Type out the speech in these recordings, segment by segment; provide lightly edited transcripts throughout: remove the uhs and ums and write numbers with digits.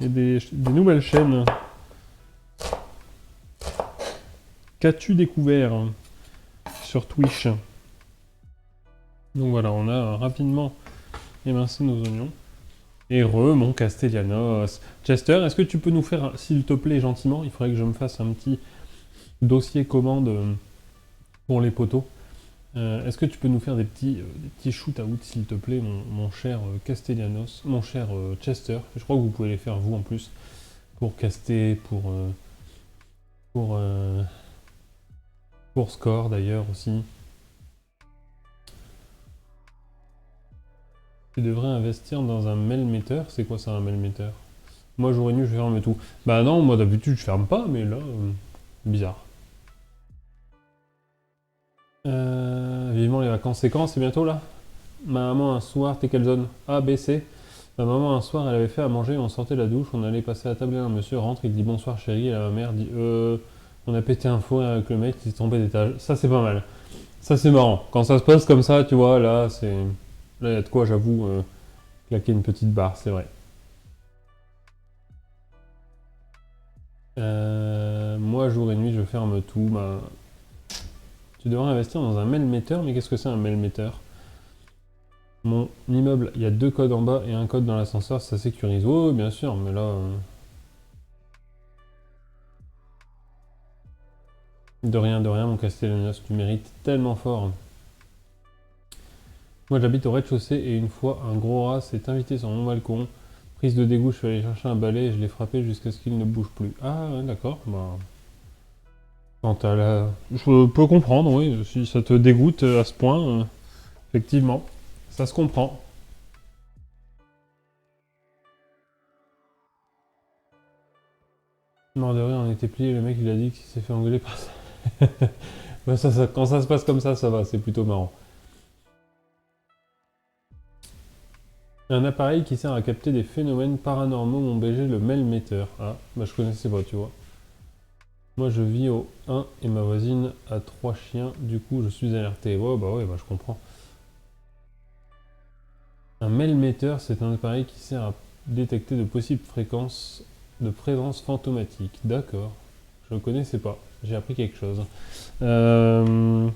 et des nouvelles chaînes. Qu'as-tu découvert sur Twitch? Donc voilà, on a rapidement émincé nos oignons. Et mon Castellanos. Chester, est-ce que tu peux nous faire, s'il te plaît, gentiment, il faudrait que je me fasse un petit dossier commande pour les poteaux. Est-ce que tu peux nous faire des petits shoot-out, s'il te plaît, mon cher Castellanos, mon cher Chester. Je crois que vous pouvez les faire vous en plus, pour caster, pour score d'ailleurs aussi. Tu devrais investir dans un mail-meter. C'est quoi ça, un mail-meter? Moi, j'aurais dû, je ferme tout. Bah non, moi d'habitude, je ferme pas, mais là, bizarre. Vivement les vacances. C'est quand? C'est bientôt là? Ma maman un soir, t'es quelle zone? A, B, C. Ma maman un soir, elle avait fait à manger, on sortait de la douche, on allait passer à la table et un monsieur rentre, il dit bonsoir chérie, et ma mère dit on a pété un fou avec le mec qui est tombé d'étage. Ça c'est pas mal. Ça c'est marrant. Quand ça se passe comme ça, tu vois, là c'est. Là il y a de quoi, j'avoue, claquer une petite barre, c'est vrai. Moi jour et nuit je ferme tout. Bah... Tu devrais investir dans un mail-meter, mais qu'est-ce que c'est un mail-meter? Mon immeuble, il y a 2 codes en bas et un code dans l'ascenseur, ça sécurise. Oh, bien sûr, mais là... De rien, mon Castellanos, tu mérites tellement fort. Moi, j'habite au rez-de-chaussée et une fois, un gros rat s'est invité sur mon balcon. Prise de dégoût, je suis allé chercher un balai et je l'ai frappé jusqu'à ce qu'il ne bouge plus. Ah, ouais, d'accord, bah... Quand t'as la... Je peux comprendre, oui, si ça te dégoûte à ce point, effectivement, ça se comprend. Mort de rire, on était plié, le mec il a dit qu'il s'est fait engueuler par ça. Bah, quand ça se passe comme ça va, c'est plutôt marrant. Un appareil qui sert à capter des phénomènes paranormaux, mon BG, le mail-meter. Ah, bah je connaissais pas, tu vois. Moi je vis au 1 et ma voisine a 3 chiens, du coup je suis alerté. Ouais, bah je comprends. Un mail-meter, c'est un appareil qui sert à détecter de possibles fréquences de présence fantomatique. D'accord. Je ne connaissais pas. J'ai appris quelque chose. Non,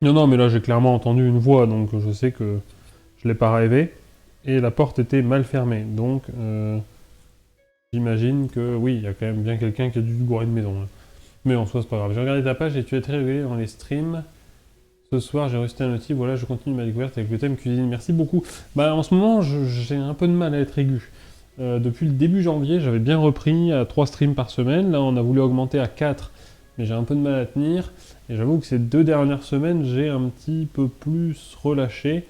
mais là j'ai clairement entendu une voix, donc je sais que je l'ai pas rêvé. Et la porte était mal fermée, donc j'imagine que oui, il y a quand même bien quelqu'un qui a dû gourer une maison. Là. Mais en soi, c'est pas grave. J'ai regardé ta page et tu es très régulier dans les streams. Ce soir, j'ai reçu un notif, voilà, je continue ma découverte avec le thème cuisine. Merci beaucoup. Bah, en ce moment, j'ai un peu de mal à être aigu. Depuis le début janvier, j'avais bien repris à 3 streams par semaine. Là, on a voulu augmenter à 4, mais j'ai un peu de mal à tenir. Et j'avoue que ces 2 dernières semaines, j'ai un petit peu plus relâché.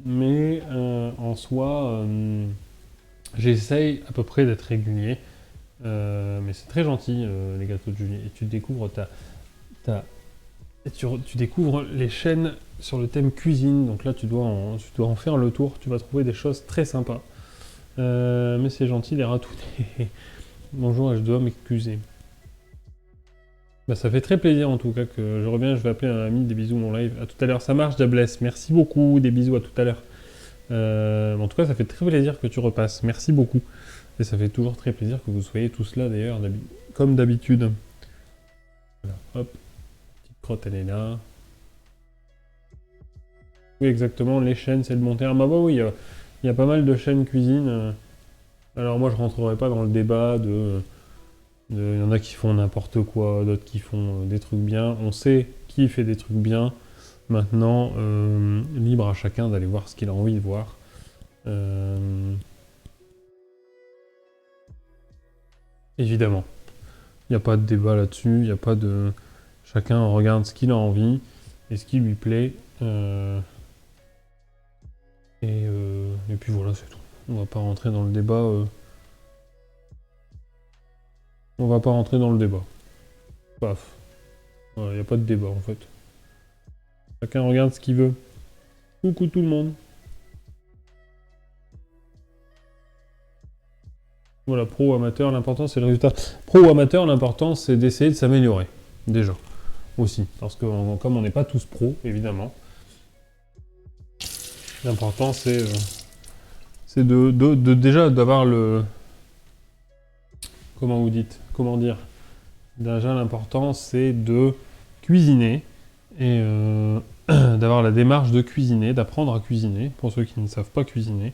Mais en soi, j'essaye à peu près d'être régulier. Mais c'est très gentil, les gâteaux de Julie. Et tu découvres tu découvres les chaînes sur le thème cuisine, donc là tu dois en faire le tour, tu vas trouver des choses très sympas. Mais c'est gentil les ratounés. Bonjour, je dois m'excuser. Bah, ça fait très plaisir en tout cas que je reviens, je vais appeler un ami, des bisous mon live. À tout à l'heure, ça marche Dabless, merci beaucoup, des bisous à tout à l'heure. En tout cas, ça fait très plaisir que tu repasses, merci beaucoup. Et ça fait toujours très plaisir que vous soyez tous là d'ailleurs, comme d'habitude. Voilà, hop. Crotte, elle est là. Oui, exactement, les chaînes, c'est le bon terme. Ah bah oui, il y a pas mal de chaînes cuisine. Alors moi, je rentrerai pas dans le débat il y en a qui font n'importe quoi, d'autres qui font des trucs bien. On sait qui fait des trucs bien. Maintenant, libre à chacun d'aller voir ce qu'il a envie de voir. Évidemment. Il n'y a pas de débat là-dessus, il n'y a pas de... Chacun regarde ce qu'il a envie et ce qui lui plaît. Et puis voilà, c'est tout. On va pas rentrer dans le débat. On va pas rentrer dans le débat. Paf. Voilà, il n'y a pas de débat en fait. Chacun regarde ce qu'il veut. Coucou tout le monde. Voilà, pro, amateur, l'important c'est le résultat. Pro ou amateur, l'important c'est d'essayer de s'améliorer. Déjà. Aussi. Parce que comme on n'est pas tous pros, évidemment. L'important c'est déjà d'avoir le comment vous dites, comment dire, déjà l'important c'est de cuisiner et d'avoir la démarche de cuisiner, d'apprendre à cuisiner pour ceux qui ne savent pas cuisiner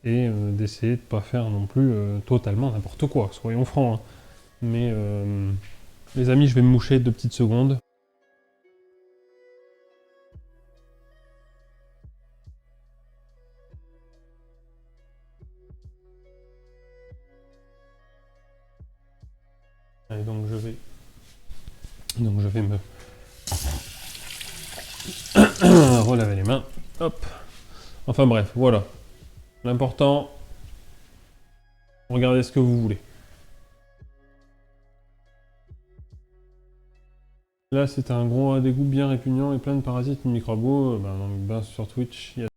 et d'essayer de ne pas faire non plus totalement n'importe quoi, soyons francs. Hein. Mais les amis, je vais me moucher 2 petites secondes. Et donc je vais me relaver les mains. Hop. Enfin bref, voilà. L'important, regardez ce que vous voulez. Là, c'est un gros dégoût bien répugnant et plein de parasites microbes. Ben, sur Twitch, il y a